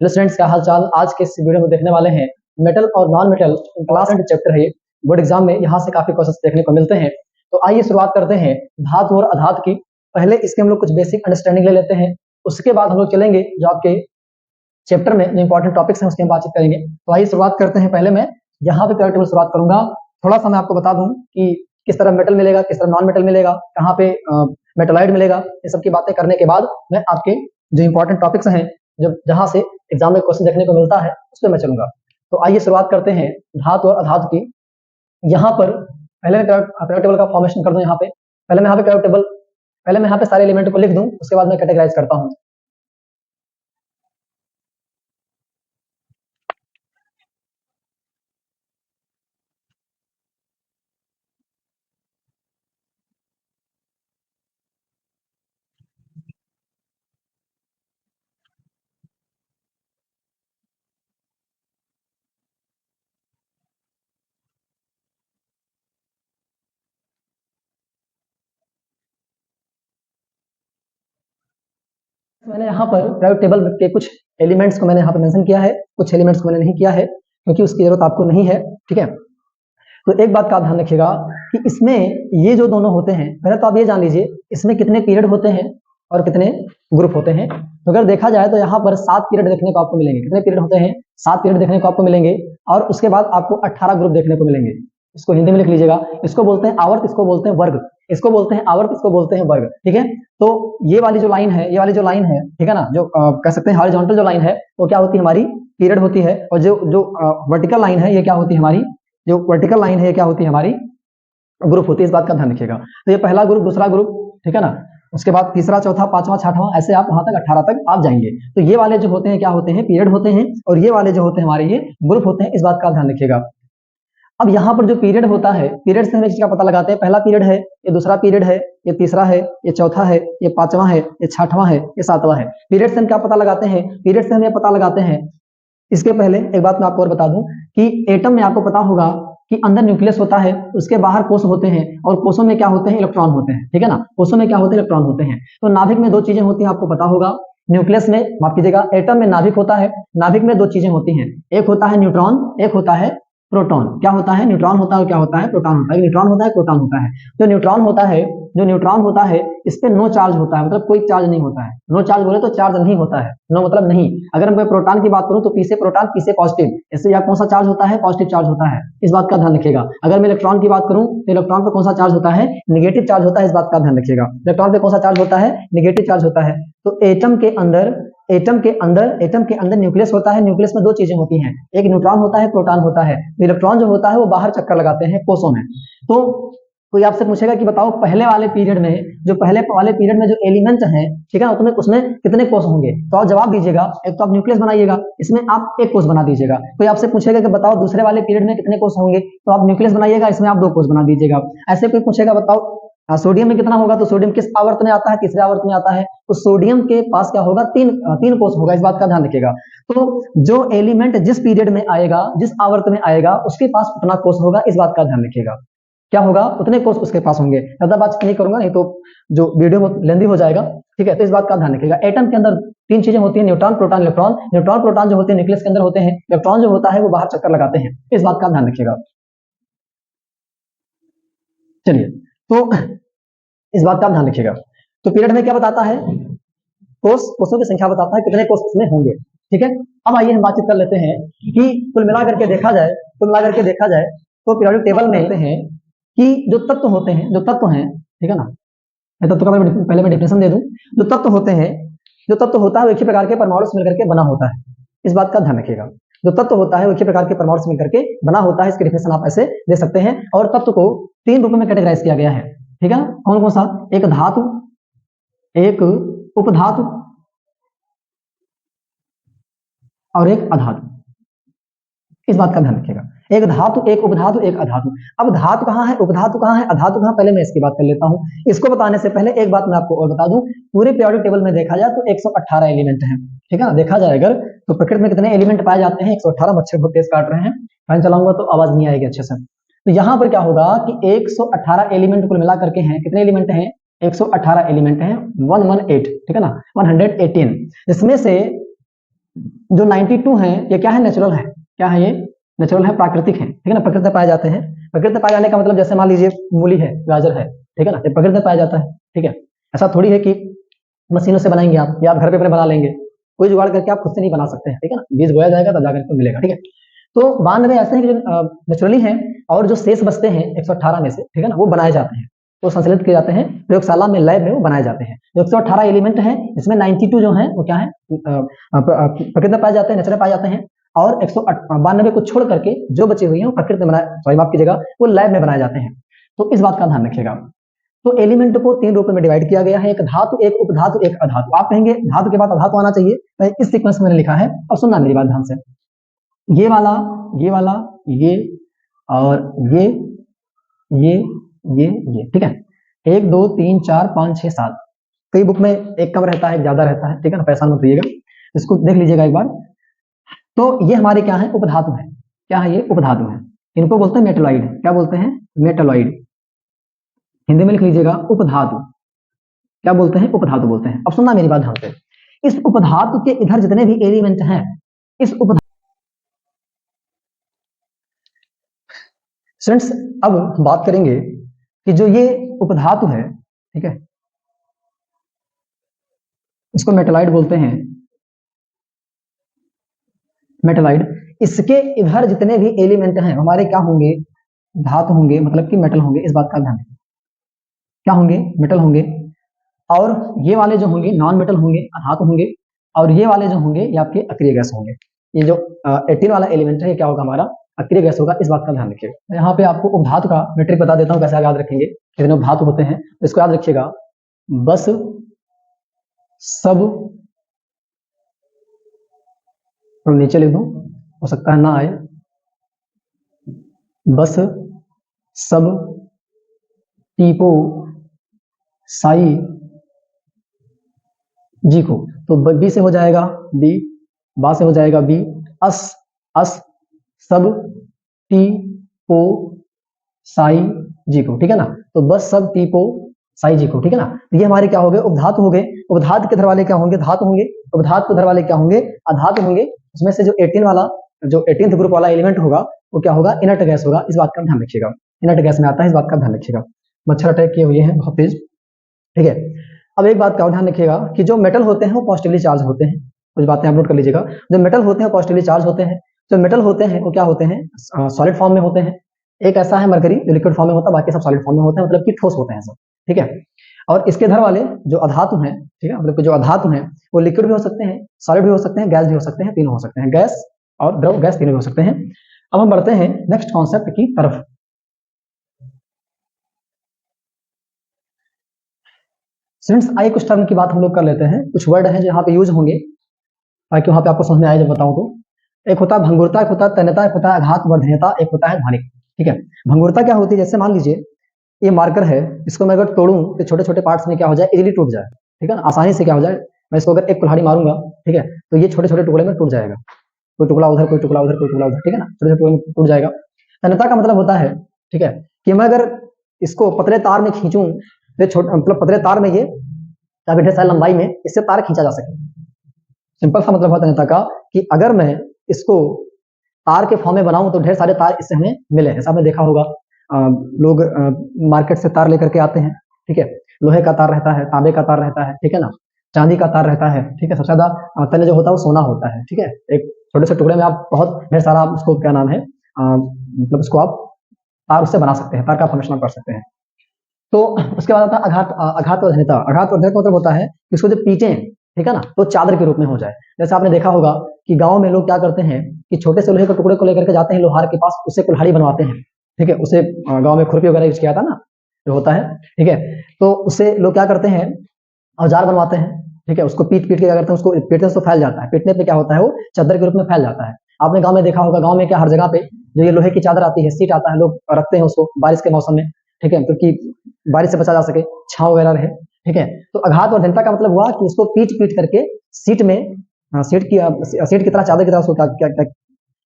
Hello students, क्या हाल चाल। आज के इस वीडियो में देखने वाले हैं मेटल और non metal class and chapter है। बोर्ड एग्जाम में यहाँ से काफी क्वेश्चंस देखने को मिलते हैं। तो आइए शुरुआत करते हैं धातु और अधातु की। पहले इसके हम लोग कुछ बेसिक अंडरस्टैंडिंग ले लेते हैं, उसके बाद हम लोग चलेंगे जो आपके चैप्टर में जो इंपॉर्टेंट टॉपिक्स हैं उसकी हम बातचीत करेंगे। तो आइए शुरुआत करते हैं। पहले मैं यहाँ पे पीरियोडिक टेबल शुरुआत करूंगा। थोड़ा सा मैं आपको बता दूं कि किस तरह मेटल मिलेगा, किस तरह नॉन मेटल मिलेगा, कहाँ पे मेटलाइड मिलेगा, ये सब की बातें करने के बाद मैं आपके जो इंपॉर्टेंट टॉपिक्स हैं, जो जहां से एग्जाम में क्वेश्चन देखने को मिलता है, उस पर मैं चलूंगा। तो आइए शुरुआत करते हैं धातु और अधातु की। यहाँ पर पहले मैं पीरियोडिक टेबल का फॉर्मेशन कर दूं। यहाँ पे पहले मैं यहाँ पे पीरियोडिक टेबल, पहले मैं यहाँ पे सारे एलिमेंट को लिख दूं, उसके बाद मैं कैटेगराइज करता हूँ। मैंने यहाँ पर पीरियोडिक टेबल के कुछ एलिमेंट्स को मैंने यहाँ पे मेंशन किया है, कुछ एलिमेंट्स को मैंने नहीं किया है क्योंकि उसकी जरूरत आपको नहीं है। ठीक है, तो एक बात का आप ध्यान रखिएगा कि इसमें ये जो दोनों होते हैं, पहले तो आप ये जान लीजिए इसमें कितने पीरियड होते हैं और कितने ग्रुप होते हैं। तो अगर देखा जाए तो यहाँ पर 7 पीरियड देखने को आपको मिलेंगे। कितने पीरियड होते हैं? 7 पीरियड देखने को आपको मिलेंगे। और उसके बाद आपको 18 ग्रुप देखने को मिलेंगे। इसको हिंदी में लिख लीजिएगा। इसको बोलते हैं आवर्त, इसको बोलते हैं वर्ग। इसको बोलते हैं आवर्त, इसको बोलते हैं वर्ग। ठीक है, तो ये वाली जो लाइन है, ये वाली जो लाइन है, ठीक है ना, जो कह सकते हैं हॉरिजॉन्टल जो लाइन है, वो क्या होती है? हमारी पीरियड होती है। और जो जो वर्टिकल लाइन है, ये क्या होती है? हमारी जो वर्टिकल लाइन है, ये क्या होती है? हमारी ग्रुप होती है। इस बात का ध्यान रखिएगा। तो ये पहला ग्रुप, दूसरा ग्रुप, ठीक है ना, उसके बाद तीसरा, चौथा, पांचवा, छठवां, ऐसे आप वहां तक 18 तक आप जाएंगे। तो ये वाले जो होते हैं क्या होते हैं? पीरियड होते हैं। और ये वाले जो होते हैं हमारे, ये ग्रुप होते हैं। इस बात का ध्यान रखिएगा। अब यहाँ पर जो पीरियड होता है, पीरियड से हम एक चीज का पता लगाते हैं। पहला पीरियड है, ये दूसरा पीरियड है, ये तीसरा है, ये चौथा है, ये पांचवा है, ये छठवां है, ये सातवां है। पीरियड से हम क्या पता लगाते हैं? पीरियड से हम ये पता लगाते हैं। इसके पहले एक बात मैं आपको और बता दूं कि एटम में आपको पता होगा कि अंदर न्यूक्लियस होता है, उसके बाहर कोष होते हैं, और कोषों में क्या होते हैं? इलेक्ट्रॉन होते हैं। ठीक है ना, कोषों में क्या होते हैं? इलेक्ट्रॉन होते हैं। तो नाभिक में 2 चीजें होती हैं, आपको पता होगा। न्यूक्लियस में, माफ कीजिएगा, एटम में नाभिक होता है। नाभिक में 2 चीजें होती हैं, एक होता है न्यूट्रॉन, एक होता है प्रोटॉन। क्या होता है? न्यूट्रॉन होता है और क्या होता है? प्रोटॉन होता है। न्यूट्रॉन होता है, प्रोटॉन होता है। जो न्यूट्रॉन होता है, जो न्यूट्रॉन होता है, इस पे नो चार्ज होता है, मतलब कोई चार्ज नहीं होता है। नो चार्ज बोले तो चार्ज नहीं होता है, नो मतलब नहीं। अगर मैं प्रोटॉन की बात करूं तो पी से प्रोटॉन, पी से पॉजिटिव, इससे या कौन सा चार्ज होता है? पॉजिटिव चार्ज होता है। इस बात का ध्यान रखिएगा। अगर मैं इलेक्ट्रॉन की बात करूं तो इलेक्ट्रॉन पे कौन सा चार्ज होता है? नेगेटिव चार्ज होता है। इस बात का ध्यान रखिएगा। इलेक्ट्रॉन पे कौन सा चार्ज होता है? नेगेटिव चार्ज होता है। तो एटम के अंदर न्यूक्लियस होता है। न्यूक्लियस में 2 चीजें होती हैं, एक न्यूट्रॉन होता है, प्रोटॉन होता है। इलेक्ट्रॉन जो होता है वो बाहर चक्कर लगाते हैं कोषों में। तो कोई आपसे पूछेगा कि बताओ पहले वाले पीरियड में, जो पहले वाले पीरियड में जो एलिमेंट हैं, ठीक है, उसमें कितने कोष होंगे? तो आप जवाब दीजिएगा। एक तो आप न्यूक्लियस बनाइएगा, इसमें आप 1 कोष बना दीजिएगा। कोई आपसे पूछेगा कि बताओ दूसरे वाले पीरियड में कितने कोष होंगे, तो आप न्यूक्लियस बनाइएगा, इसमें आप 2 कोष बना दीजिएगा। ऐसे कोई पूछेगा बताओ सोडियम में कितना होगा, तो सोडियम किस आवर्त में आता है? तीसरे आवर्त में आता है। तो सोडियम के पास क्या होगा? 3 कोष होगा। इस बात का ध्यान रखिएगा। तो जो एलिमेंट जिस पीरियड में आएगा, जिस आवर्त में आएगा, उसके पास उतना कोष होगा। इस बात का ध्यान रखिएगा। क्या होगा? उतने कोष उसके पास होंगे। ज्यादा बात नहीं करूंगा, नहीं तो जो वीडियो लेंदी हो जाएगा। ठीक है, तो इस बात का ध्यान रखिएगा। एटम के अंदर 3 चीजें होती हैं, neutron, proton, electron. Neutron, proton जो होते हैं न्यूक्लियस के अंदर होते हैं, इलेक्ट्रॉन जो होता है वो बाहर चक्कर लगाते हैं। इस बात का ध्यान रखिएगा। चलिए, तो इस बात का ध्यान रखिएगा। तो पीरियड में क्या बताता है? कोषों की संख्या बताता है, कितने कोष उसमें होंगे। ठीक है, अब आइए हम बातचीत कर लेते हैं कि कुल मिलाकर के देखा जाए, तो पीरियोडिक टेबल में देखते हैं कि जो तत्व होते हैं, जो तत्व हैं, ठीक है ना, तत्व का पहले मैं डेफिनेशन दे दूं। जो तत्व होते हैं, जो तत्व होता है वो एक ही प्रकार के परमाणु से मिलकर के बना होता है। इस बात का ध्यान रखिएगा। जो तत्व होता है वो एक ही प्रकार के परमाणु से मिलकर के बना होता है। इसकी डेफिनेशन आप ऐसे दे सकते हैं। और तत्व को 3 रूपों में कैटेगराइज किया गया है। ठीक है, कौन कौन सा? एक धातु, एक उपधातु और एक अधातु। इस बात का ध्यान रखिएगा। एक धातु, एक उपधातु, एक अधातु। अब धातु कहाँ है, उपधातु कहाँ है, अधातु कहाँ? पहले मैं इसकी बात कर लेता हूं। इसको बताने से पहले एक बात मैं आपको और बता दूं। पूरे पीरियोडिक टेबल में देखा जाए तो 118 एलिमेंट हैं। ठीक है ना, देखा जाए अगर तो प्रकृति में कितने एलिमेंट पाए जाते हैं? 118। मच्छर बहुत तेज काट रहे हैं, फैन चलाऊंगा तो आवाज नहीं आएगी अच्छे से। तो यहाँ पर क्या होगा कि 118 एलिमेंट कुल मिला करके हैं। कितने एलिमेंट हैं? 118 एलिमेंट हैं। 118, ठीक है ना, 118। इसमें से जो 92 है ये क्या है, नेचुरल है, क्या है ये, नेचुरल है, प्राकृतिक है, ठीक है ना, प्रकृति में पाए जाते हैं। प्रकृति में पाए जाने का मतलब जैसे मान लीजिए मूली है, गाजर है, ठीक है ना, ये प्रकृति में पाया जाता है, ठीक है। ऐसा थोड़ी है कि मशीनों से बनाएंगे आप, या आप घर पे अपने बना लेंगे, कोई जुगाड़ करके आप खुद से नहीं बना सकते हैं, ठीक है ना, बीज बोया जाएगा तब जाकर मिलेगा, ठीक है। तो 92 ऐसे हैं कि जो नेचुरली हैं, और जो शेष बचते हैं 118 में से, ठीक है ना, वो बनाए जाते हैं, तो संश्लेषित किए जाते हैं प्रयोगशाला में, लैब में वो बनाए जाते हैं। जो 118 एलिमेंट हैं इसमें 92 जो हैं वो क्या है, प्रकृति में पाए जाते हैं, नेचुरल पाए जाते हैं, और 192 को छोड़ करके जो बचे हुए हैं वो प्रकृति में बनाए, सॉरी माफ कीजिएगा, वो लैब में बनाए जाते हैं। तो इस बात का ध्यान रखिएगा। तो एलिमेंट को 3 रूपों में डिवाइड किया गया है, एक धातु, एक उपधातु, एक अधातु। आप कहेंगे धातु के बाद अधातु आना चाहिए, तो इस सीक्वेंस में मैंने लिखा है, और सुनना मेरी बात ध्यान से, ये वाला, ये वाला, ये और ये, ठीक है। 1 2 3 4 5 6 7, कई बुक में एक कम रहता है, ज्यादा रहता है, ठीक है ना, परेशान मत होइएगा, इसको देख लीजिएगा एक बार। तो ये हमारे क्या है, उपधातु है, क्या है ये, उपधातु है, इनको बोलते हैं मेटलॉइड, क्या बोलते हैं, मेटलॉइड, हिंदी में लिख लीजिएगा उपधातु, क्या बोलते हैं, उपधातु बोलते हैं। अब सुनना मेरी बात ध्यान से, इस उपधातु के इधर जितने भी एलिमेंट हैं, इस स्टूडेंट्स अब हम बात करेंगे कि जो ये उपधातु है, ठीक है, इसको मेटलॉइड बोलते हैं, मेटलॉइड। इसके इधर जितने भी एलिमेंट हैं हमारे क्या होंगे, धातु होंगे, मतलब कि मेटल होंगे, इस बात का ध्यान रखें, क्या होंगे, मेटल होंगे। और ये वाले जो होंगे नॉन मेटल होंगे, अधातु होंगे, और ये वाले जो होंगे ये आपके अक्रिय गैस होंगे। ये जो 18 वाला एलिमेंट है ये क्या होगा, हमारा अक्रिय गैस होगा, इस बात का ध्यान रखिएगा। यहाँ पे आपको उपधातु का मैट्रिक बता देता हूँ, कैसे आप याद रखेंगे, कितने उपधातु होते हैं, तो इसको याद रखिएगा, बस सब, तो नीचे लिख दूं, हो सकता है ना आए, बस सब टीपो साई जी को, तो बी से हो जाएगा बी, बा से हो जाएगा बी, अस सब टी पो साई जी को, ठीक है ना, तो बस सब टी पो साई जी को, ठीक है ना। तो ये हमारे क्या हो गए, उपधातु हो गए। उपधातु के घर वाले क्या होंगे, धातु होंगे। उपधातु के घर वाले क्या होंगे, अधातु होंगे। उसमें से जो 18 वाला, जो 18th ग्रुप वाला एलिमेंट होगा वो क्या होगा, इनर्ट गैस होगा, इस बात का ध्यान रखिएगा, इनर्ट गैस में आता है, इस बात का ध्यान रखिएगा। मच्छर अटैक किए हुए हैं बहुत तेज, ठीक है। अब एक बात का ध्यान रखिएगा कि जो मेटल होते हैं वो पॉजिटिवली चार्ज होते हैं, कुछ बातें आप नोट कर लीजिएगा। जो मेटल होते हैं पॉजिटिवली चार्ज होते हैं, जो मेटल होते हैं वो क्या होते हैं, सॉलिड फॉर्म में होते हैं। एक ऐसा है मरकरी जो लिक्विड फॉर्म में होता है, बाकी सब सॉलिड फॉर्म में होते हैं, मतलब कि ठोस होते हैं सब, ठीक है। और इसके घर वाले जो अधातु हैं, ठीक है, मतलब कि जो अधातु हैं वो लिक्विड भी हो सकते हैं, सॉलिड भी हो सकते हैं, गैस भी हो सकते हैं, तीनों हो सकते हैं, गैस और द्रव गैस तीनों भी हो सकते हैं। अब हम बढ़ते हैं नेक्स्ट कॉन्सेप्ट की तरफ। स्टूडेंट्स आइए कुछ टर्म की बात हम लोग कर लेते हैं, कुछ वर्ड हैं जो यहाँ पे यूज होंगे ताकि वहां पे आपको समझ में आए जब बताऊं तो। एक होता है भंगुरता, एक होता है तन्यता, एक होता है आघात वर्धनीयता, एक होता है ध्वनिक, ठीक है। भंगुरता क्या होती है, जैसे मान लीजिए ये मार्कर है, इसको मैं अगर तोड़ूं तो छोटे छोटे पार्ट्स में क्या हो जाए, इजीली टूट जाए, ठीक है ना, आसानी से क्या हो जाए, मैं इसको अगर एक कुल्हाड़ी मारूंगा, ठीक है, तो ये छोटे छोटे टुकड़े में टूट जाएगा, कोई टुकड़ा उधर, कोई टुकड़ा उधर, कोई टुकड़ा उधर, ठीक है ना, छोटे छोटे टुकड़े में टूट जाएगा। तन्यता का मतलब होता है, ठीक है, कि मैं अगर इसको पतले तार में खींचूं तो छोटे, मतलब पतले तार में ये काफी ढेर सारी लंबाई में इससे तार खींचा जा सके। सिंपल सा मतलब होता है तन्यता का कि अगर मैं इसको तार के फॉर्म में बनाऊं तो ढेर सारे तार इससे हमें मिले। ऐसा आपने देखा होगा, लोग मार्केट से तार लेकर के आते हैं, ठीक है, लोहे का तार रहता है, तांबे का तार रहता है, ठीक है ना, चांदी का तार रहता है, ठीक है। सबसे ज्यादा तन्य जो होता है वो सोना होता है, ठीक है। एक छोटे से टुकड़े में आप बहुत ढेर सारा, उसको क्या नाम है, मतलब उसको आप तार उससे बना सकते हैं, तार का फॉर्मेशन कर सकते हैं। तो उसके बाद आता है आघात वर्धनीयता। आघात वर्धनीयता का मतलब होता है कि उसको जब पीटे, ठीक है ना, तो चादर के रूप में हो जाए। जैसे आपने देखा होगा कि गांव में लोग क्या करते हैं कि छोटे से लोहे के टुकड़े को लेकर के जाते हैं लोहार के पास, उससे कुल्हाड़ी बनवाते हैं, ठीक है। उसे गांव में खुरपी वगैरह यूज किया था ना, जो होता है, ठीक है, तो उससे लोग क्या करते हैं, औजार बनवाते हैं, ठीक है। उसको पीट पीट के क्या करते हैं, उसको पीटने से फैल जाता है, पीटने पे क्या होता है, वो चादर के रूप में फैल जाता है। आपने गाँव में देखा होगा, गाँव में क्या हर जगह पे जो ये लोहे की चादर आती है, सीट आता है, लोग रखते हैं उसको बारिश के मौसम में, ठीक है, क्योंकि बारिश से बचा जा सके, छांव वगैरह रहे, ठीक है। तो आघात वर्धनीयता का मतलब हुआ कि उसको पीट पीट करके सीट में, सीट की तरह, चादर की तरह उसको क्या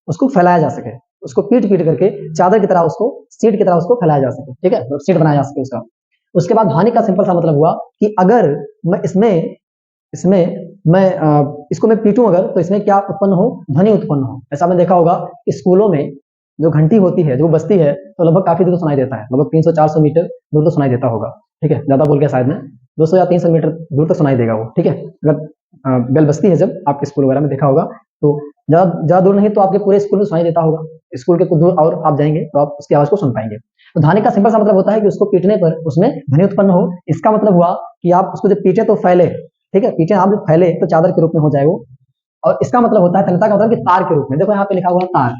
उसको फैलाया जा सके, उसको पीट पीट करके चादर की तरह, उसको सीट की तरह उसको फैलाया जा सके, ठीक है, तो सीट बनाया जा सके उसका। उसके बाद ध्वनि का सिंपल सा मतलब हुआ कि अगर मैं इसमें मैं इसको मैं पीटूं अगर, तो इसमें क्या उत्पन्न हो, ध्वनि उत्पन्न हो। ऐसा आपने देखा होगा कि स्कूलों में जो घंटी होती है, जो बजती है, तो लगभग काफी दूर सुनाई देता है, लगभग 300-400 मीटर दूर तो सुनाई देता होगा, ठीक है, ज्यादा बोल गया शायद में, 200 या 300 मीटर दूर तक सुनाई देगा वो, ठीक है। अगर बेल बजती है जब आपके स्कूल वगैरह में देखा होगा, तो ज्यादा दूर नहीं तो आपके पूरे स्कूल में सुनाई देता होगा। स्कूल के कुछ दूर और आप जाएंगे तो आप उसकी आवाज को सुन पाएंगे। तो ध्वनि का सिंपल सा मतलब होता है कि उसको पीटने पर उसमें ध्वनि उत्पन्न हो। इसका मतलब हुआ कि आप उसको जब पीटे तो फैले, ठीक है, पीटे आप जब फैले तो चादर के रूप में हो जाए वो। और इसका मतलब होता है, तन्यता का मतलब कि तार के रूप में, देखो यहाँ पे लिखा हुआ है तार,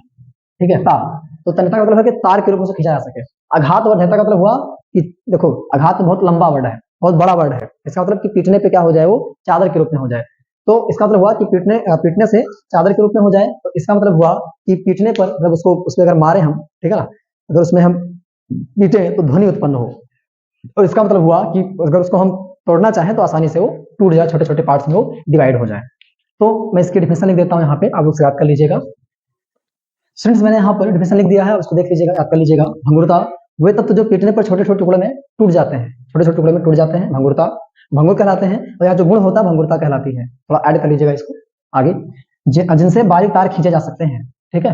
ठीक है, तार। तो तन्यता का मतलब है कि तार के रूप में उसे खींचा जा सके। आघात और ढहता का मतलब हुआ कि देखो आघात बहुत लंबा वर्ड है, बहुत बड़ा वर्ड है, इसका मतलब कि पीटने पे क्या हो जाए, वो चादर के रूप में हो जाए। तो इसका मतलब हुआ कि पीटने से चादर के रूप में हो जाए। तो इसका मतलब हुआ कि पीटने पर जब उसको उसमें अगर मारे हम, ठीक है ना, अगर उसमें हम पीटे तो ध्वनि उत्पन्न हो। और इसका मतलब हुआ कि अगर उसको हम तोड़ना चाहें तो आसानी से वो टूट जाए, छोटे छोटे पार्ट्स में वो डिवाइड हो जाए। तो मैं इसकी डिफिनेशन लिख देता हूँ यहाँ पे, आप उससे याद कर लीजिएगा। स्टूडेंट्स मैंने यहाँ पर डिफिनेशन लिख दिया है, उसको देख लीजिएगा, याद कर लीजिएगा। भंगुरता वे तत्व जो पीटने पर छोटे छोटे टुकड़े में टूट जाते हैं, छोटे छोटे टुकड़े में टूट जाते हैं, भंगुरता भंगुर कहलाते हैं। और यहाँ जो गुण होता है भंगुरता कहलाती है। थोड़ा ऐड कर लीजिएगा इसको आगे, जिनसे बारीक तार खींचे जा सकते हैं, ठीक है।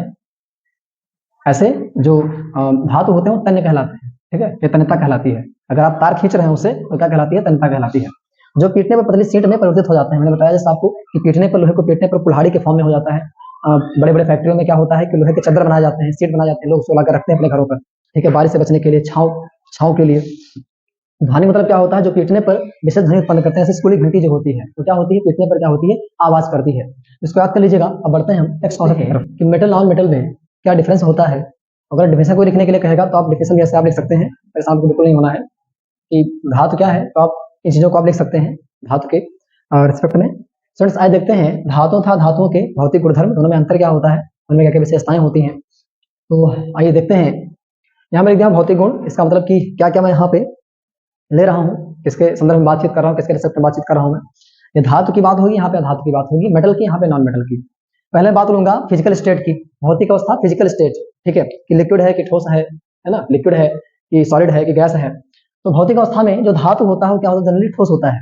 ऐसे जो धातु होते हैं वो तन्य कहलाते हैं, ठीक है, ये तन्यता कहलाती है। अगर आप तार खींच रहे हैं उससे तो क्या कहलाती है, तन्यता कहलाती है। जो पीटने पर पतली सीट में परिवर्तित हो जाते हैं, मैंने बताया जैसे आपको कि पीटने पर, लोहे को पीटने पर कुल्हाड़ी के फॉर्म में हो जाता है। बड़े बड़े फैक्ट्रियों में क्या होता है कि लोहे के चादर बनाए जाते हैं, सीट बनाए जाते हैं, लोग उसको लाकर रखते हैं अपने घरों पर, ठीक है, बारिश से बचने के लिए, छाँव के लिए। ध्वनि मतलब क्या होता है, जो पीटने पर विशेष ध्वनि उत्पन्न करते हैं। जैसे स्कूली घंटी जो होती है तो क्या होती है, पीटने पर क्या होती है, आवाज करती है। इसको याद कर लीजिएगा। अब बढ़ते हैं हम नेक्स्ट कॉन्सेप्ट की तरफ कि मेटल नॉन मेटल में क्या डिफरेंस होता है। अगर डिफिनेशन को लिखने के लिए कहेगा तो आप डिफिनेशन जैसे आप लिख सकते हैं, परेशान को बिल्कुल नहीं होना है कि धातु क्या है, तो आप इन चीजों को आप लिख सकते हैं धातु के रिस्पेक्ट में। स्टूडेंट्स आज देखते हैं धातु तथा धातुओं के भौतिक गुणधर्म, दोनों में अंतर क्या होता है, उनमें क्या क्या विशेषताएं होती हैं। तो आइए देखते हैं। यहाँ मैं लिख दिया भौतिक गुण, इसका मतलब कि क्या क्या मैं यहाँ पे ले रहा हूँ, किसके संदर्भ में बातचीत कर रहा हूँ, किसके रिस्पेक्ट में बातचीत कर रहा हूँ मैं। ये धातु की बात होगी, यहाँ पे अधातु की बात होगी, मेटल की, यहाँ पे नॉन मेटल की। पहले बात लूंगा फिजिकल स्टेट की, भौतिक अवस्था, फिजिकल स्टेट, ठीक है, कि लिक्विड है कि ठोस है ना, लिक्विड है कि सॉलिड है कि गैस है। तो भौतिक अवस्था में जो धातु होता है वो क्या होता है, जनरली ठोस होता है।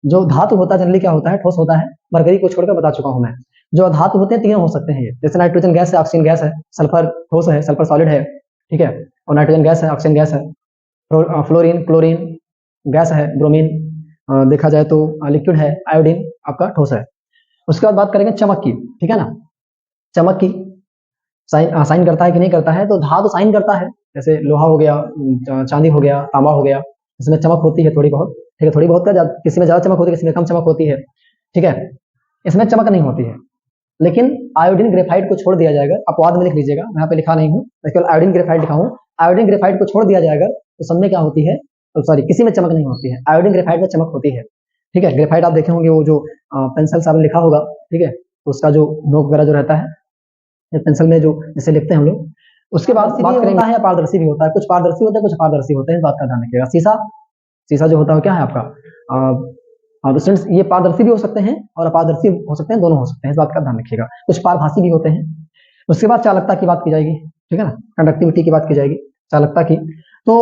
जो धातु होता है जनरली क्या होता है, ठोस होता है। मरकरी को छोड़कर बता चुका हूं मैं। जो अधातु होते हैं तीनों हो सकते हैं ये, जैसे नाइट्रोजन गैस है, ऑक्सीजन गैस है, सल्फर ठोस है, सल्फर सॉलिड है, ठीक है, और नाइट्रोजन गैस है, ऑक्सीजन गैस है, फ्लोरीन क्लोरीन गैस है, ब्रोमीन देखा जाए तो लिक्विड है, आयोडीन आपका ठोस है। उसके बाद बात करेंगे चमक की, ठीक है ना। चमक की साइन करता है कि नहीं करता है, तो धातु साइन करता है। जैसे लोहा हो गया, चांदी हो गया, तांबा हो गया, इसमें चमक होती है थोड़ी बहुत, ठीक है, थोड़ी बहुत का, किसी में ज्यादा चमक होती है, किसी में कम चमक होती है, ठीक है, इसमें चमक नहीं होती है। लेकिन आयोडीन ग्रेफाइट को छोड़ दिया जाएगा, अपवाद में लिख लीजिएगा, यहाँ पे लिखा नहीं हूँ, केवल आयोडीन ग्रेफाइट लिखा हूँ। आयोडीन ग्रेफाइट को छोड़ दिया जाएगा तो सब में क्या होती है, तो सॉरी, किसी में चमक नहीं होती है, आयोडीन ग्रेफाइट में चमक होती है, ठीक है। ग्रेफाइट आप देखे होंगे, वो जो पेंसिल साहब ने लिखा होगा, ठीक है, तो उसका जो नोक वगैरह जो रहता है पेंसिल में, जो जैसे लिखते हैं हम लोग। उसके बाद बात करेंगे है, पारदर्शी भी होता है, कुछ पारदर्शी होता है, कुछ अपारदर्शी होते हैं, इस बात का ध्यान रखिएगा। शीशा जो होता है क्या है आपका, हाँ, तो स्टूडेंट्स ये पारदर्शी भी हो सकते हैं और अपारदर्शी हो सकते हैं, दोनों हो सकते हैं, इस बात का ध्यान रखिएगा। कुछ पारभासी भी होते हैं। उसके बाद चालकता की बात की जाएगी, ठीक है ना, कंडक्टिविटी की बात की जाएगी, चालकता की। तो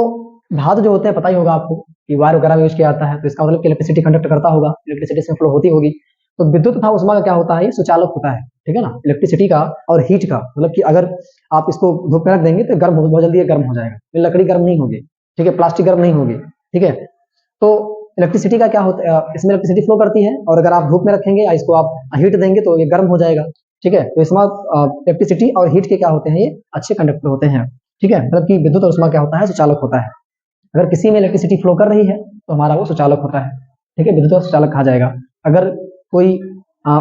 धातु जो होते हैं पता ही होगा आपको कि वायर वगैरह में यूज किया जाता है, तो इसका मतलब इलेक्ट्रिसिटी कंडक्ट करता होगा, इलेक्ट्रिसिटी इसमें फ्लो होती होगी। तो विद्युत तथा उष्मा का क्या होता है, ये सुचालक होता है, ठीक है ना। इलेक्ट्रिसिटी का और हीट का मतलब कि अगर आप इसको धूप में रख देंगे तो गर्म बहुत जल्दी गर्म हो जाएगा, लकड़ी गर्म नहीं होगी, ठीक है, प्लास्टिक गर्म नहीं होगी, ठीक है। तो इलेक्ट्रिसिटी का क्या होता है, इसमें इलेक्ट्रिसिटी फ्लो करती है, और अगर आप धूप में रखेंगे या इसको आप हीट देंगे तो ये गर्म हो जाएगा, ठीक है। तो इसमें इलेक्ट्रिसिटी और हीट के क्या होते हैं, ये अच्छे कंडक्टर होते हैं, ठीक है। मतलब कि विद्युत और उष्मा क्या होता है, सुचालक होता है। अगर किसी में इलेक्ट्रिसिटी फ्लो कर रही है तो हमारा वो सुचालक होता है, ठीक है, विद्युत और सुचालक कहा जाएगा। अगर कोई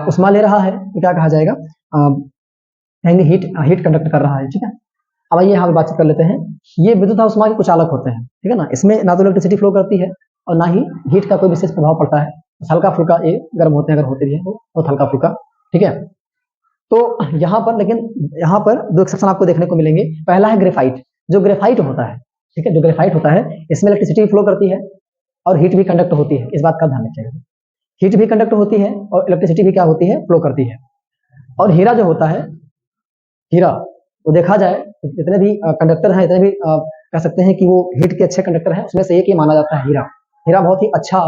उष्मा ले रहा है तो क्या कहा जाएगा, हीट कंडक्ट कर रहा है, ठीक है। अब आइए यहाँ बातचीत कर लेते हैं। ये विद्युत और उष्मा के कुचालक होते हैं, ठीक है ना। इसमें ना तो इलेक्ट्रिसिटी फ्लो करती है और ना ही हीट का कोई विशेष प्रभाव पड़ता है, हल्का फुल्का ये गर्म होते हैं, अगर होते भी है तो बहुत हल्का फुल्का, ठीक है। तो यहाँ पर लेकिन यहाँ पर दो एक्सेप्शन आपको देखने को मिलेंगे। पहला है ग्रेफाइट। जो ग्रेफाइट होता है, ठीक है, जो ग्रेफाइट होता है इसमें इलेक्ट्रिसिटी फ्लो करती है और हीट भी कंडक्ट होती है, इस बात का ध्यान रखिएगा। हीट भी कंडक्ट होती है और इलेक्ट्रिसिटी भी क्या होती है, फ्लो करती है। और हीरा जो होता है, हीरा तो देखा जाए जितने भी कंडक्टर हैं, इतने भी कह सकते हैं कि वो हीट के अच्छे कंडक्टर हैं, उसमें से एक ये माना जाता है हीरा। हीरा बहुत ही अच्छा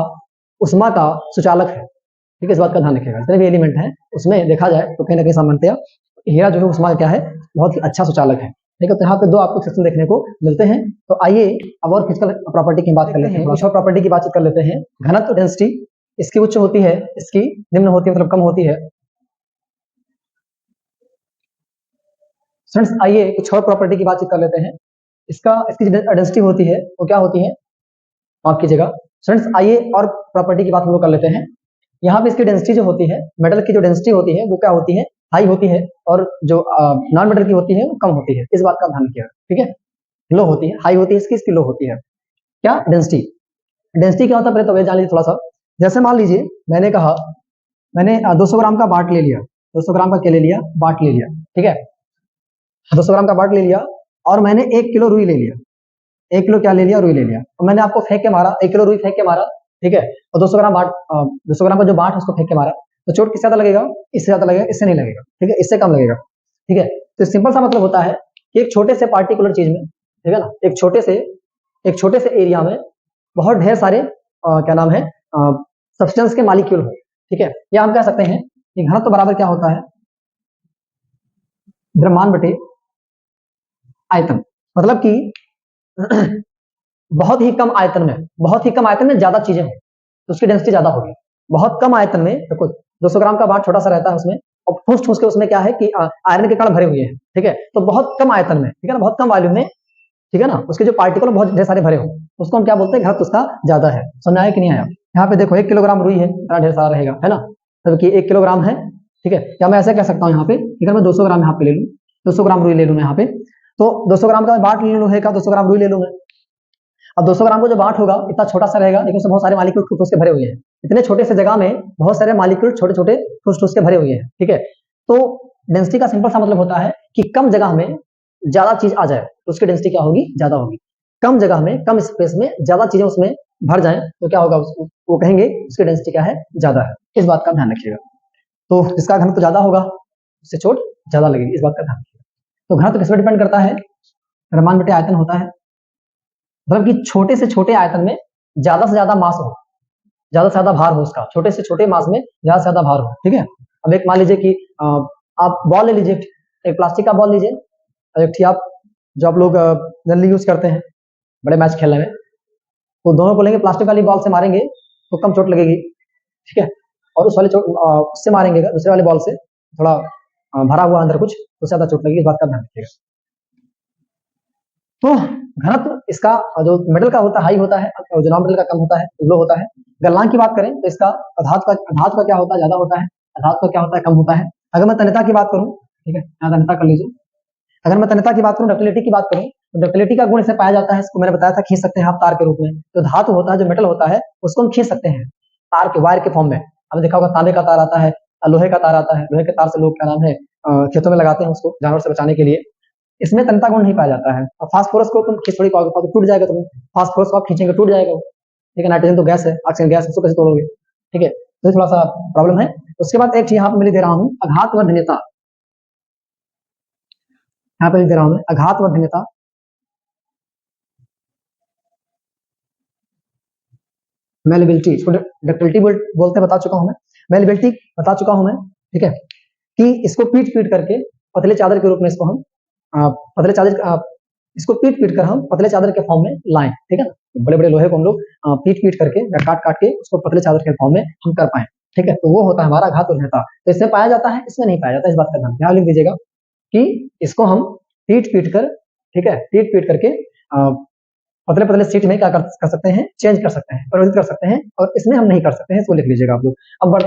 उष्मा का सुचालक है, ठीक है, इस बात का ध्यान रखिएगा। जितने भी एलिमेंट हैं उसमें देखा जाए तो कहीं ना कहीं सामान्यतया हीरा जो है उसमें क्या है, बहुत ही अच्छा सुचालक है। ठीक है, तो यहाँ पे दो आपको सेक्शन देखने को मिलते हैं। तो आइए अब और फिजिकल प्रॉपर्टी की बात कर लेते हैं, कुछ और प्रॉपर्टी की बातचीत कर लेते हैं। घनत्व डेंसिटी इसकी उच्च होती है, इसकी निम्न होती है, मतलब कम होती है। फ्रेंड्स आइए कुछ और प्रॉपर्टी की बातचीत कर लेते हैं। इसकी डेंसिटी होती है वो क्या होती है, माफ कीजिएगा फ्रेंड्स, आइए और प्रॉपर्टी की बात हम लोग कर लेते हैं। यहाँ पे इसकी डेंसिटी जो होती है, मेटल की जो डेंसिटी होती है वो क्या होती है, हाई होती है, और जो नॉन मेटल की होती है वो कम होती है। इस बात का ध्यान रखिएगा, ठीक है। लो होती है, हाई होती है इसकी लो होती है। क्या डेंसिटी, डेंसिटी क्या होता है पहले तो जान लीजिए थोड़ा सा। जैसे मान लीजिए मैंने कहा, मैंने 200 ग्राम का बाट ले लिया, 200 ग्राम का क्या ले लिया, बाट ले लिया, ठीक है, 200 ग्राम का बाट ले लिया, और मैंने 1 किलो रुई ले लिया, 1 किलो क्या ले लिया, रुई ले लिया, और मैंने आपको फेंक के मारा, 1 किलो रुई फेंक के मारा, ठीक है, और 200 ग्राम बाट, 200 ग्राम का जो बाट है उसको फेंक के मारा, तो चोट किससे ज्यादा लगेगा, इससे ज्यादा लगेगा, इससे नहीं लगेगा, ठीक है, इससे कम लगेगा, ठीक है। तो सिंपल सा मतलब होता है कि एक छोटे से पार्टिकुलर चीज में, ठीक है ना, एक छोटे से एरिया में बहुत ढेर सारे क्या नाम है, सब्सटेंस के मॉलिक्यूल हो, ठीक है। या हम कह सकते हैं कि घनत्व तो बराबर क्या होता है, द्रव्यमान बटे आयतन, मतलब कि बहुत ही कम आयतन में ज्यादा चीजें हो तो उसकी डेंसिटी ज्यादा होगी। बहुत कम आयतन में देखो 200 ग्राम का बाट छोटा सा रहता है उसमें, और ठूस ठूस के उसमें क्या है कि आयरन के कण भरे हुए हैं, ठीक है, तो बहुत कम आयतन में, ठीक है ना, बहुत कम वॉल्यूम में, ठीक है ना, उसके जो पार्टिकल बहुत ढेर सारे भरे हो उसको हम क्या बोलते हैं, घनत्व उसका ज्यादा है। समझ आया कि नहीं आया। यहाँ पे देखो 1 किलोग्राम रुई है, इतना ढेर सारा रहेगा, है ना, जबकि 1 किलोग्राम है, ठीक है। या मैं ऐसे कह सकता हूँ यहाँ पे, अगर मैं 200 ग्राम यहाँ पे ले लूँ, 200 ग्राम रुई ले लूँ मैं यहाँ पे, तो 200 ग्राम का बाट ले लोहे का, 200 ग्राम रुई ले लूँ मैं। अब 200 ग्राम का जो बाट होगा इतना छोटा सा रहेगा, लेकिन उसमें बहुत सारे मॉलिक्यूल ठूस के भरे हुए हैं। इतने छोटे से जगह में बहुत सारे मॉलिक्यूल छोटे छोटे ठूस के भरे हुए हैं, ठीक है। तो डेंसिटी का सिंपल सा मतलब होता है कि कम जगह में ज्यादा चीज आ जाए तो उसकी डेंसिटी क्या होगी, ज्यादा होगी। कम जगह में, कम स्पेस में ज्यादा चीजें उसमें भर जाए तो क्या होगा, उसको वो कहेंगे उसकी डेंसिटी क्या है, ज्यादा है। इस बात का ध्यान रखिएगा। तो जिसका घनत्व तो ज्यादा होगा उससे चोट ज्यादा लगेगी, इस बात का ध्यान रखिएगा। तो घनत्व किस पर डिपेंड करता है, द्रव्यमान बटे आयतन होता है, मतलब कि छोटे से छोटे आयतन में ज्यादा से ज्यादा मास हो, ज्यादा से ज्यादा भार हो उसका, छोटे से छोटे मास में ज्यादा से ज्यादा भार हो, ठीक है। अब एक मान लीजिए कि आप बॉल ले लीजिए, एक प्लास्टिक का बॉल लीजिए, और एक आप जो आप लोग जनरली यूज करते हैं बड़े मैच खेलने में, तो दोनों को लेंगे, प्लास्टिक वाली बॉल से मारेंगे तो कम चोट लगेगी, ठीक है, और उस वाले उससे मारेंगे दूसरे वाले बॉल से थोड़ा भरा हुआ अंदर कुछ, तो ज्यादा चोट लगेगी। इस बात का ध्यान रखिएगा। तो घनत्व इसका जो मेटल का होता है हाई होता है, और जो नॉन मेटल का कम होता है, लो होता है। गलनांक की बात करें तो इसका धातु का क्या होता है, ज्यादा होता है, धातु का क्या होता है, कम होता है। अगर मैं तन्यता की बात करूं, ठीक है, यहाँ तन्यता कर लीजिए। अगर मैं तन्यता की बात करूं, डक्टिलिटी की बात करूं, तो डक्टिलिटी का गुण इससे पाया जाता है, इसको मैंने बताया था, खींच सकते हैं आप तार के रूप में। जो धातु होता है, जो मेटल होता है, उसको हम खींच सकते हैं तार के, वायर के फॉर्म में। हमने देखा होगा तांबे का तार आता है, लोहे का तार आता है, लोहे के तार से लोग क्या नाम है खेतों में लगाते हैं उसको जानवर से बचाने के लिए। इसमें तन्यता गुण नहीं पाया जाता है। और फास्फोरस को तुम खींच थोड़ी पाओगे, टूट जाएगा, तुम फास्फोरस को आप खींचेंगे टूट जाएगा वो, ठीक है। नाइट्रोजन तो गैस है, ऑक्सीजन गैस, उसको कैसे तोड़ोगे, ठीक है, तो थोड़ा सा प्रॉब्लम है। उसके बाद एक चीज यहाँ पे मैं लिख दे रहा हूँ, आघातवर्धनीयता, यहाँ पे लिख दे रहा हूँ मैं आघातवर्धनीयता। मेलेबिलिटी, इसको डक्टिलिटी बोलते बता चुका हूं मैं, मेलेबिलिटी बता चुका हूं मैं, ठीक है, कि इसको पीट पीट करके पतले चादर के रूप में इसको हम पतले चादर इसको पीट पीट कर हम पतले चादर के फॉर्म में लाएं, ठीक है ना। बड़े बड़े लोहे को हम लोग पीट पीट करके या काट काट के उसको पतले चादर के फॉर्म में हम कर पाए, ठीक है। तो वो होता है हमारा आघातवर्धनीयता। तो इसमें पाया जाता है, इसमें नहीं पाया जाता, इस बात का ध्यान यहाँ लिख दीजिएगा कि इसको हम पीट पीट कर, ठीक है, पीट पीट करके पतले पतले सीट में क्या कर सकते हैं, चेंज कर सकते हैं, परिवर्तित कर सकते हैं, और इसमें हम नहीं कर सकते हैं, इसको लिख लीजिएगा आप लोग। अब